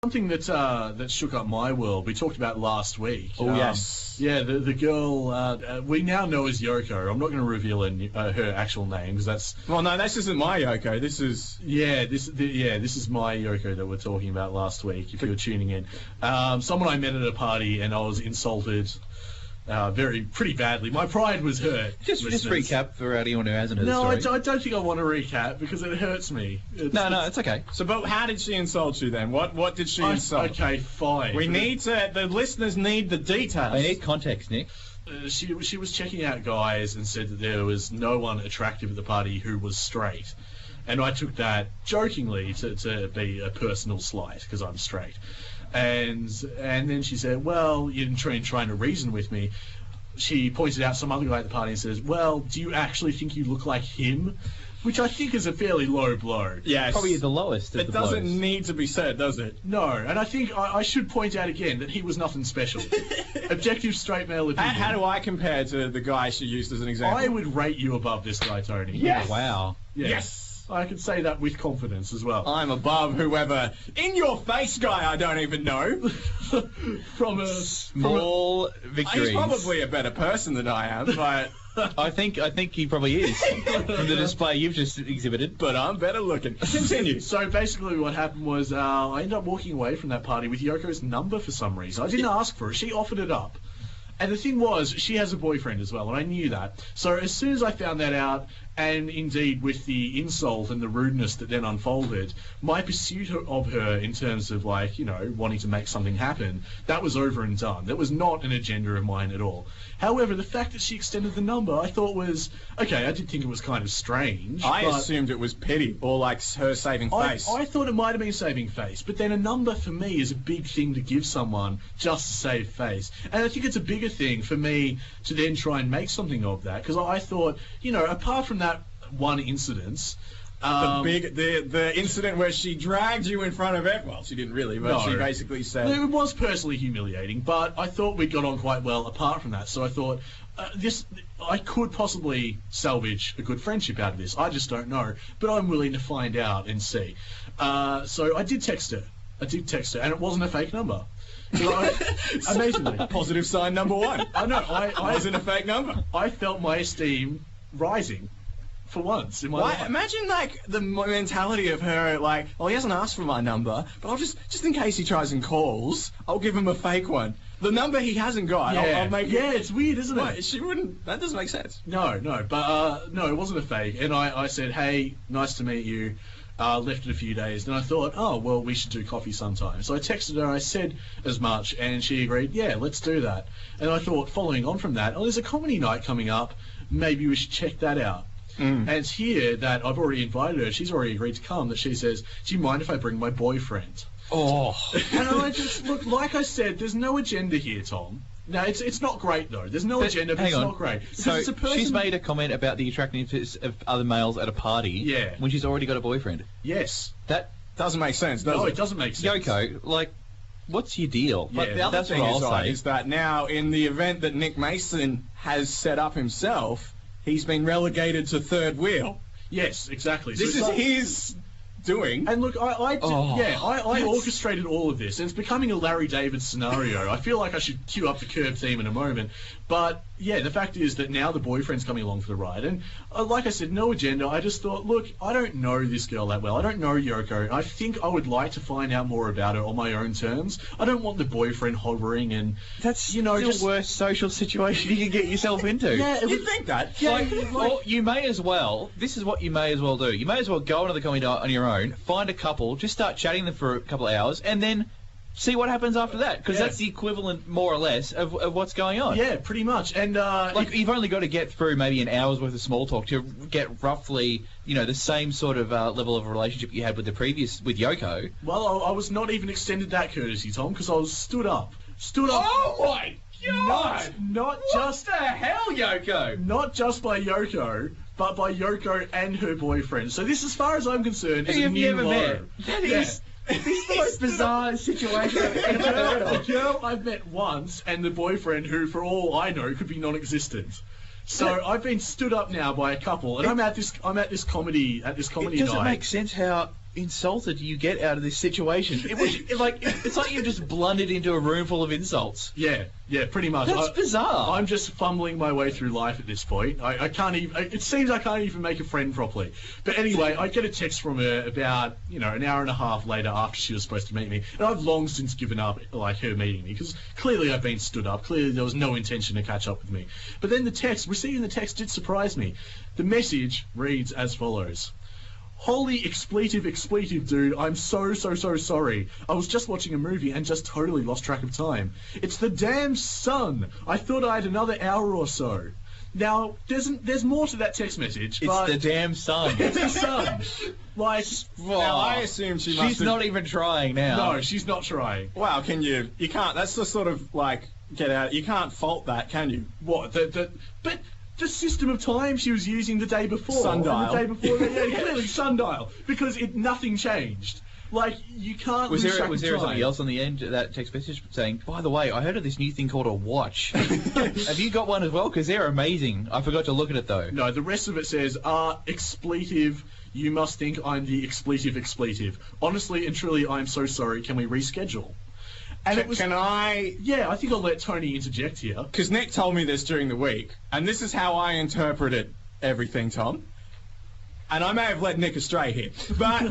Something that shook up my world. We talked about last week. Oh yes. Yeah, the girl we now know as Yoko. I'm not going to reveal her actual name because that's. Well, no, this isn't my Yoko. This is. This is my Yoko that we're talking about last week. If you were tuning in, someone I met at a party and I was insulted. Pretty badly. My pride was hurt. Just recap for anyone who hasn't heard the story. story. I don't think I want to recap because it hurts me. It's okay. So, but how did she insult you then? What did she insult? Okay, fine. The listeners need the details. They need context, Nick. She was checking out guys and said that there was no one attractive at the party who was straight. And I took that jokingly to be a personal slight because I'm straight. And then she said, well, you're trying to reason with me. She pointed out some other guy at the party and says, well, do you actually think you look like him? Which I think is a fairly low blow. Yes. Probably the lowest of the blows. It doesn't need to be said, does it? No, and I think I should point out again that he was nothing special. Objective straight male opinion. How do I compare to the guy she used as an example? I would rate you above this guy, Tony. Yes. Oh, wow. Yes. I can say that with confidence as well. I'm above whoever in-your-face guy I don't even know. From a small victory. He's probably a better person than I am, but I think he probably is from the display you've just exhibited. But I'm better looking. Continue. So basically, what happened was I ended up walking away from that party with Yoko's number for some reason. I didn't ask for it; she offered it up. And the thing was, she has a boyfriend as well, and I knew that. So as soon as I found that out, and indeed with the insult and the rudeness that then unfolded, my pursuit of her in terms of, wanting to make something happen, that was over and done. That was not an agenda of mine at all. However, the fact that she extended the number, I thought was, okay, I did think it was kind of strange. I assumed it was pity, or like her saving face. I thought it might have been saving face, but then a number for me is a big thing to give someone just to save face. And I think it's a bigger thing for me to then try and make something of that, because I thought, apart from that one incident, the incident where she dragged you in front of everyone. Well, she didn't really, but she basically said it was personally humiliating. But I thought we got on quite well apart from that. So I thought I could possibly salvage a good friendship out of this. I just don't know, but I'm willing to find out and see. So I did text her. And it wasn't a fake number. Amazingly, positive sign number one. I know. I wasn't a fake number. I felt my esteem rising. For once in my life. Imagine the mentality of her, he hasn't asked for my number, but I'll just in case he tries and calls, I'll give him a fake one. The number he hasn't got, I'll make it. Yeah, it's weird, isn't it? She wouldn't. That doesn't make sense. No, but no, it wasn't a fake. And I said, hey, nice to meet you. Left it a few days, and I thought, oh, well, we should do coffee sometime. So I texted her, I said as much, and she agreed, yeah, let's do that. And I thought, following on from that, there's a comedy night coming up, maybe we should check that out. And it's here that I've already invited her. She's already agreed to come. That she says, do you mind if I bring my boyfriend? Oh. And I just, look, like I said, there's no agenda here, Tom. No, it's not great, though. There's no agenda, but it's not great. So it's a person... she's made a comment about the attractiveness of other males at a party when she's already got a boyfriend. Yes. That doesn't make sense, does it? No, it doesn't make sense. Yoko, what's your deal? But the other thing is that now, in the event that Nick Mason has set up himself, he's been relegated to third wheel. Yes, exactly. This is his doing. And look, I orchestrated all of this, and it's becoming a Larry David scenario. I feel like I should cue up the Curb theme in a moment. But, yeah, the fact is that now the boyfriend's coming along for the ride. And, like I said, no agenda. I just thought, look, I don't know this girl that well. I don't know Yoko. I think I would like to find out more about her on my own terms. I don't want the boyfriend hovering and... That's the worst social situation you can get yourself into. Yeah, you think that? Yeah, well, you may as well... This is what you may as well do. You may as well go onto the comedy night on your own, find a couple, just start chatting them for a couple of hours, and then... see what happens after that, because that's the equivalent, more or less, of what's going on. Yeah, pretty much. And you've only got to get through maybe an hour's worth of small talk to get roughly, the same sort of level of relationship you had with Yoko. Well, I was not even extended that courtesy, Tom, because I was stood up. Oh my God! Not just the hell, Yoko? Not just by Yoko, but by Yoko and her boyfriend. So this, as far as I'm concerned, is a new low. That is. This is the most bizarre situation I've ever heard of. The girl I've met once, and the boyfriend who, for all I know, could be non-existent. So I've been stood up now by a couple, and I'm at this comedy night. It doesn't make sense how insulted do you get out of this situation? It's like you've just blundered into a room full of insults. Yeah, pretty much. That's bizarre. I'm just fumbling my way through life at this point. I can't even. It seems I can't even make a friend properly. But anyway, I get a text from her about an hour and a half later after she was supposed to meet me, and I've long since given up her meeting me because clearly I've been stood up. Clearly there was no intention to catch up with me. But then receiving the text did surprise me. The message reads as follows. Holy expletive, dude. I'm so sorry. I was just watching a movie and just totally lost track of time. It's the damn sun. I thought I had another hour or so. Now, there's more to that text message. It's the damn sun. It's the sun. Now, I assume she's not even trying now. No, she's not trying. Wow, you can't, that's just sort of get out, you can't fault that, can you? What, but the system of time she was using the day before. Sundial. And the day before, clearly sundial, because nothing changed. You can't Was lose there track of something time. else on the end of that text message saying, by the way, I heard of this new thing called a watch. Have you got one as well? Because they're amazing. I forgot to look at it, though. No, the rest of it says, expletive, you must think I'm the expletive. Honestly and truly, I'm so sorry. Can we reschedule? And Can I... Yeah, I think I'll let Tony interject here. Because Nick told me this during the week, and this is how I interpreted everything, Tom. And I may have led Nick astray here, but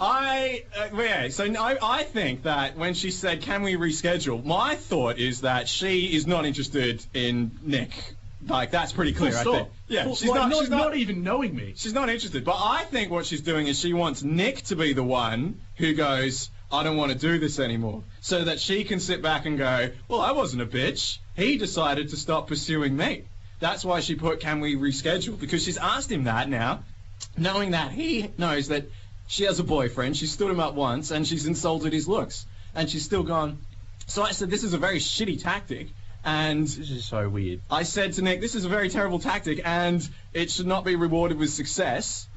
I think that when she said, "Can we reschedule?" my thought is that she is not interested in Nick. That's pretty clear. Full stop. I think. Yeah, She's not even knowing me. She's not interested. But I think what she's doing is she wants Nick to be the one who goes, "I don't want to do this anymore," so that she can sit back and go, "Well, I wasn't a bitch. He decided to stop pursuing me." That's why she put, "Can we reschedule?" Because she's asked him that now, knowing that he knows that she has a boyfriend, she stood him up once, and she's insulted his looks. And she's still gone. So I said, this is a very shitty tactic. And This is so weird. I said to Nick, this is a very terrible tactic, and it should not be rewarded with success.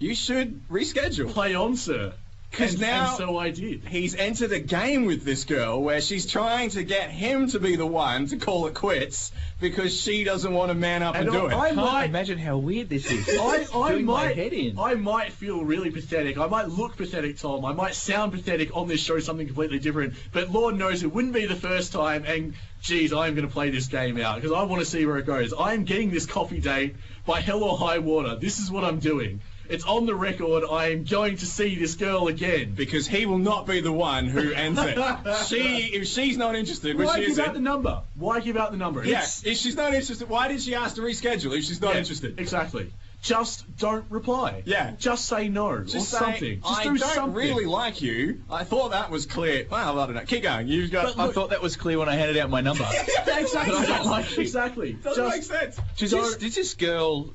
You should reschedule. Play on, sir. Because now and so I did. He's entered a game with this girl where she's trying to get him to be the one to call it quits because she doesn't want to man up and do it. I can't imagine how weird this is. My head in. I might feel really pathetic. I might look pathetic, Tom. I might sound pathetic on this show, something completely different. But Lord knows it wouldn't be the first time. And geez, I'm going to play this game out because I want to see where it goes. I'm getting this coffee date by hell or high water. This is what I'm doing. It's on the record. I am going to see this girl again. Because he will not be the one who ends it. If she's not interested, which Why she give out isn't. the number? Why give out the number? Yeah, if she's not interested, why did she ask to reschedule if she's not interested? Exactly. Just don't reply. Yeah. Just say no or Just say, something. Just I do don't something. really like you. I thought that was clear. Well, I don't know. Keep going. You've got. I thought that was clear when I handed out my number. Yeah, exactly. But I don't like you. Exactly. Doesn't make sense. Did this girl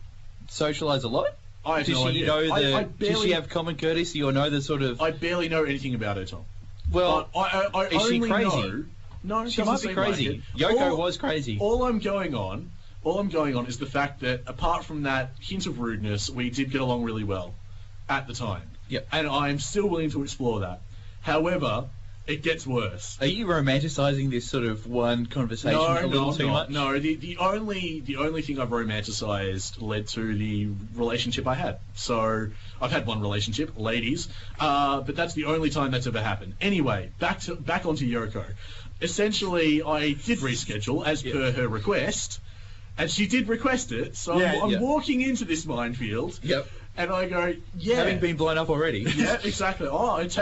socialise a lot? I have Does no she idea. know Does does she have common courtesy or know the sort of... I barely know anything about her, Tom. Well, But I is she only crazy? know... No, She might be crazy. Yoko was crazy. All I'm going on is the fact that apart from that hint of rudeness, we did get along really well at the time. Yep. And I'm still willing to explore that. However, it gets worse. Are you romanticising this sort of one conversation a little too much? No, the only thing I've romanticised led to the relationship I had. So I've had one relationship, ladies, but that's the only time that's ever happened. Anyway, back onto Yoko. Essentially, I did reschedule as per her request, and she did request it. So I'm walking into this minefield. Yep. And I go, yeah. Having been blown up already. Yeah, exactly.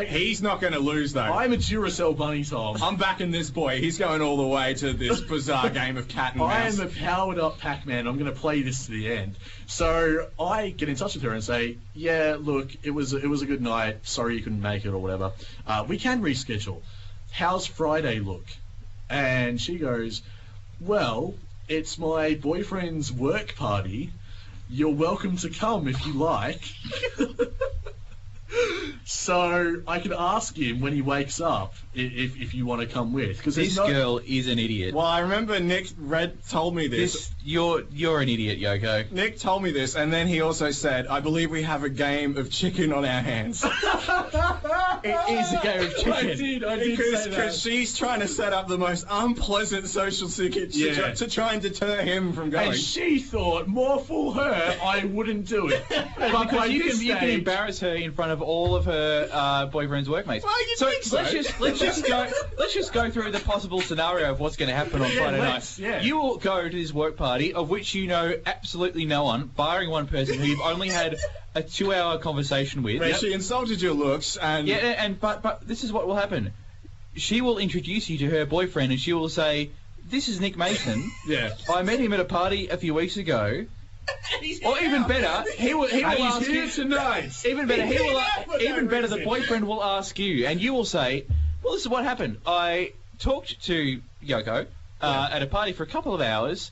He's not going to lose, though. I'm a Duracell bunny, Tom. I'm backing this boy. He's going all the way to this bizarre game of cat and mouse. I am a powered-up Pac-Man. I'm going to play this to the end. So I get in touch with her and say, yeah, look, it was a good night. Sorry you couldn't make it or whatever. We can reschedule. How's Friday look? And she goes, well, it's my boyfriend's work party. You're welcome to come if you like. So I can ask him when he wakes up if you want to come with. Because This girl is an idiot. Well, I remember Nick told me this. You're an idiot, Yoko. Nick told me this, and then he also said, I believe we have a game of chicken on our hands. It is a game of chicken. I did say that. Because she's trying to set up the most unpleasant social circuit to try and deter him from going. And she thought, more fool her, I wouldn't do it. But Because you can embarrass her in front of all of her boyfriend's workmates. Well, you think so? Let's just go through the possible scenario of what's going to happen on Friday night. Yeah. You will go to this work party of which you know absolutely no one, barring one person who you've only had a 2-hour conversation with. Where she insulted your looks, and but this is what will happen. She will introduce you to her boyfriend, and she will say, "This is Nick Mason. Yeah. I met him at a party a few weeks ago." Or even better, he will ask you tonight. Even better, the boyfriend will ask you, and you will say, "Well, this is what happened. I talked to Yoko at a party for a couple of hours.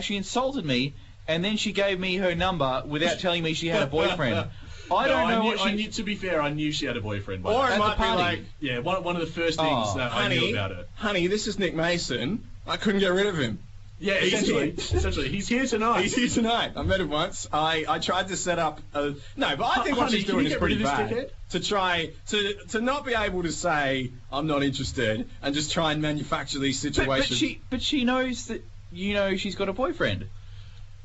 She insulted me, and then she gave me her number without telling me she had a boyfriend." To be fair, I knew she had a boyfriend. Or it At might the party. be like, Yeah, one of the first things that I knew about her. honey, this is Nick Mason. I couldn't get rid of him. Yeah, essentially, he's here tonight. He's here tonight. I met him once. I tried to set up but I think what Honey, she's can doing you is get pretty rid of this bad. To try to not be able to say I'm not interested and just try and manufacture these situations. But she knows that she's got a boyfriend.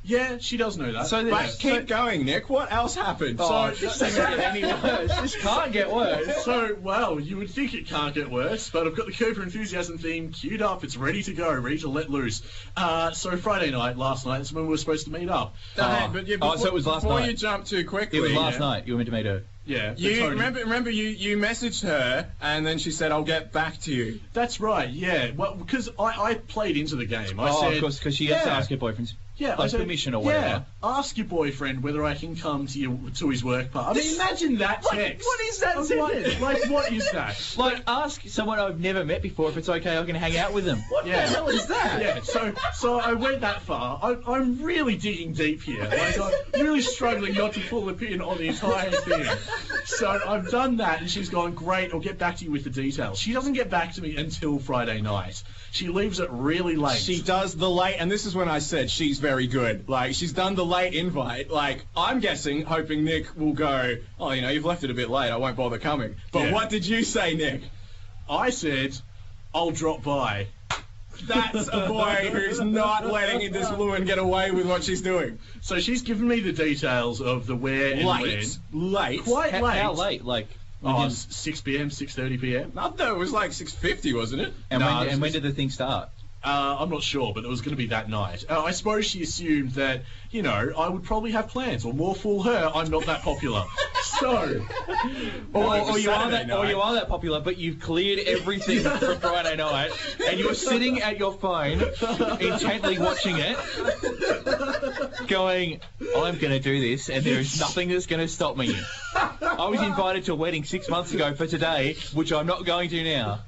Yeah, she does know that. So But keep going, Nick. What else happened? This doesn't get any worse. This can't get worse. So, well, you would think it can't get worse, but I've got the Cooper Enthusiasm theme queued up. It's ready to go, ready to let loose. So Friday night, last night, is when we were supposed to meet up. So it was last night. Before you jump too quickly. It was last night. You were meant to meet her. Yeah. You Tony. remember you messaged her and then she said I'll get back to you. That's right, yeah. Well, because I played into the game. I said, of course, because she has to ask her boyfriend's I said, permission or whatever. Yeah, ask your boyfriend whether I can come to his work party. I mean, imagine that text. What is that sentence? What is that? Like, ask someone I've never met before if it's okay I can hang out with them. What the hell is that? Yeah, so I went that far. I'm really digging deep here. Like, I'm really struggling not to pull the pin on the entire thing. So I've done that, and she's gone, great, I'll get back to you with the details. She doesn't get back to me until Friday night. She leaves it really late. She does the late, and this is when I said she's very good. Like, she's done the late invite. Like, I'm guessing, hoping Nick will go, oh, you've left it a bit late, I won't bother coming. But what did you say, Nick? I said, I'll drop by. That's a boy who's not letting this woman get away with what she's doing. So she's given me the details of the where and when. Late? Quite late. How late? Like, 6 p.m., 6:30 p.m. I thought it was like 6:50, wasn't it? And when did the thing start? I'm not sure, but it was going to be that night. I suppose she assumed that, I would probably have plans, or more fool her, I'm not that popular. So, or you are that popular, but you've cleared everything for Friday night, and you're sitting at your phone, intently watching it, going, I'm going to do this, and there is nothing that's going to stop me. I was invited to a wedding 6 months ago for today, which I'm not going to now.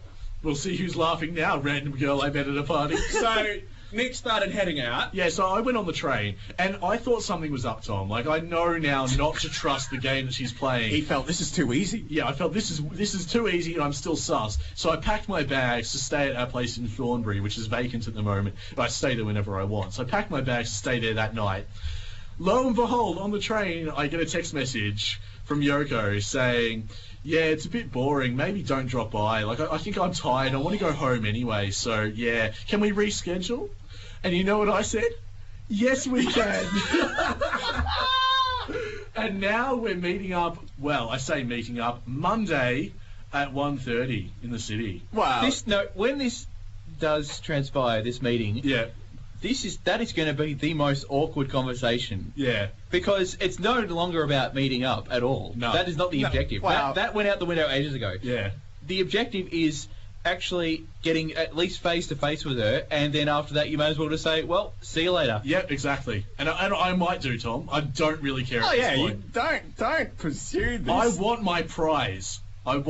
We'll see who's laughing now, random girl I met at a party. So, Nick started heading out. Yeah, so I went on the train, and I thought something was up, Tom. Like, I know now not to trust the game that she's playing. He felt this is too easy. Yeah, I felt this is too easy, and I'm still sus. So I packed my bags to stay at our place in Thornbury, which is vacant at the moment, but I stay there whenever I want. So I packed my bags to stay there that night. Lo and behold, on the train, I get a text message from Yoko saying, yeah, it's a bit boring. Maybe don't drop by. Like, I think I'm tired. I want to go home anyway. So, yeah. Can we reschedule? And you know what I said? Yes, we can. And now we're meeting up. Well, I say meeting up Monday at 1:30 in the city. Wow. When this does transpire, this meeting. Yeah. That is going to be the most awkward conversation. Yeah. Because it's no longer about meeting up at all. No. That is not the objective. Wow. That went out the window ages ago. Yeah. The objective is actually getting at least face-to-face with her, and then after that you may as well just say, well, see you later. Yeah, exactly. And I might do, Tom. I don't really care at this point. You don't pursue this. I want my prize. What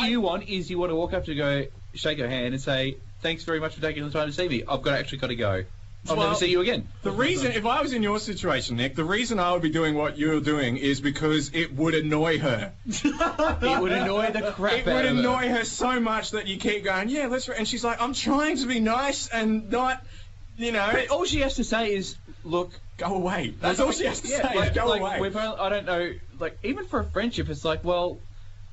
you want is you want to walk up to go, shake her hand and say, thanks very much for taking the time to see me. I've actually got to go. I'll never see you again. The reason, if I was in your situation, Nick, the reason I would be doing what you're doing is because it would annoy her. It would annoy the crap It out would of her. annoy her so much that you keep going, yeah, let's... And she's like, I'm trying to be nice and not, you know... But all she has to say is, look... Go away. That's all she has to say. Like, Go away. I don't know, like, even for a friendship, it's like, well,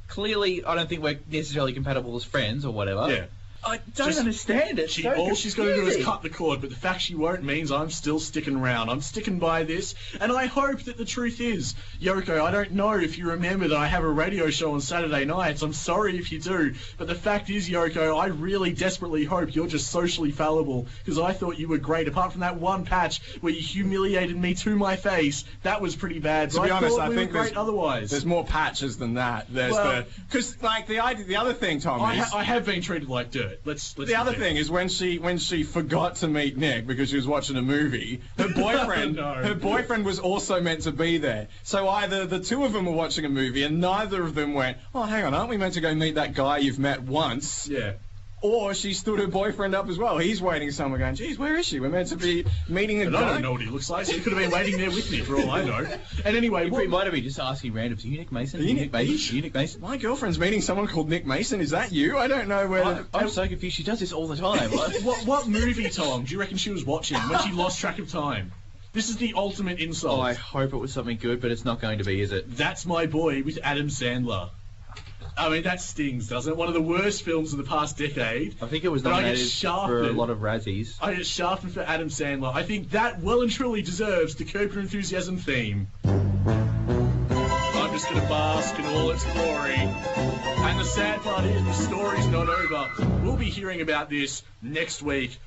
clearly I don't think we're necessarily compatible as friends or whatever. Yeah. I don't understand it. All she's got to do is cut the cord, but the fact she won't means I'm still sticking around. I'm sticking by this, and I hope that the truth is, Yoko, I don't know if you remember that I have a radio show on Saturday nights. I'm sorry if you do, but the fact is, Yoko, I really desperately hope you're just socially fallible, because I thought you were great. Apart from that one patch where you humiliated me to my face, that was pretty bad. To be honest, I we think were great otherwise. There's more patches than that. There's because like the other thing, Tom, I is have been treated like dirt. Let's the other thing is when she forgot to meet Nick because she was watching a movie, her boyfriend No. her boyfriend was also meant to be there. So either the two of them were watching a movie and neither of them went, oh, hang on, aren't we meant to go meet that guy you've met once? Yeah. Or she stood her boyfriend up as well. He's waiting somewhere going, geez, where is she? We're meant to be meeting a And guy. I don't know what he looks like, so he could have been waiting there with me for all I know. And anyway, You might have been just asking randoms. Are you Nick Mason? Are you Nick Mason? Are you Nick Mason? My girlfriend's meeting someone called Nick Mason. Is that you? I don't know where... I'm so confused. She does this all the time. what movie, Tom, do you reckon she was watching when she lost track of time? This is the ultimate insult. Oh, I hope it was something good, but it's not going to be, is it? That's My Boy with Adam Sandler. I mean, that stings, doesn't it? One of the worst films of the past decade. I think it was But I get nominated for a shafted. lot of Razzies. I get shafted for Adam Sandler. I think that well and truly deserves the Curb Your Enthusiasm theme. I'm just going to bask in all its glory. And the sad part is the story's not over. We'll be hearing about this next week